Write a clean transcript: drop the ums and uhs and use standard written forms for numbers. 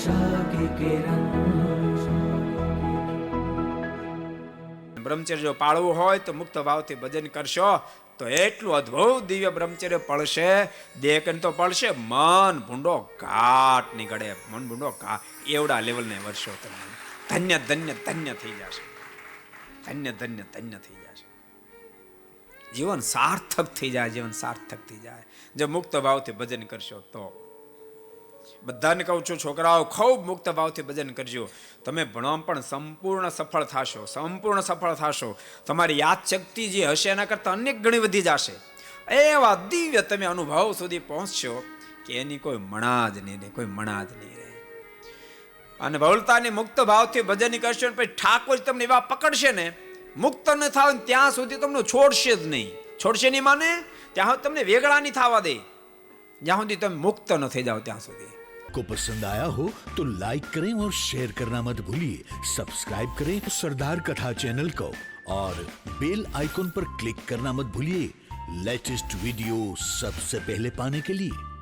आशा की किरण। બ્રહ્મચર્ય જો પાળવું હોય તો મુક્ત ભાવથી ભજન કરશો તો એટલું અદ્ભુત દિવ્ય બ્રહ્મચર્ય પડશે. દેહકન તો પડશે, મન ભૂંડો ઘાટ નીકળે, મન ભૂંડો ઘાટ એવડા લેવલને વર્ષો તમને ધન્ય ધન્ય ધન્ય થઈ જશે. ધન્ય ધન્ય ધન્ય થઈ જશે. જીવન સાર્થક થઈ જાય, જીવન સાર્થક થઈ જાય જો મુક્ત ભાવથી ભજન કરશો તો. બધાને કહું છું, છોકરાઓ ખૂબ મુક્ત ભાવથી ભજન કરજો. તમે ભણવામાં પણ સંપૂર્ણ સફળ થશો, સંપૂર્ણ સફળ થશો. તમારી યાદ શક્તિ જે હશે એના કરતાં અનેક ગણી વધી જશે. એવા દિવ્ય તમે અનુભવ સુધી પહોંચશો કે એની કોઈ મણા જ નહીં રહે, કોઈ મણા જ નહીં રહે. અને ભવલતાની મુક્ત ભાવથી ભજન કરશો ને પછી ઠાકોર તમને એવા પકડશે ને, મુક્ત ન થાવ ત્યાં સુધી તમને છોડશે જ નહીં. છોડશે નહીં માને ત્યાં સુધી તમને વેગળા નહીં થવા દે, જ્યાં સુધી તમે મુક્ત ન થઈ જાઓ ત્યાં સુધી. को पसंद आया हो तो लाइक करें और शेयर करना मत भूलिए. सब्सक्राइब करें सरदार कथा चैनल को और बेल आइकॉन पर क्लिक करना मत भूलिए लेटेस्ट वीडियो सबसे पहले पाने के लिए.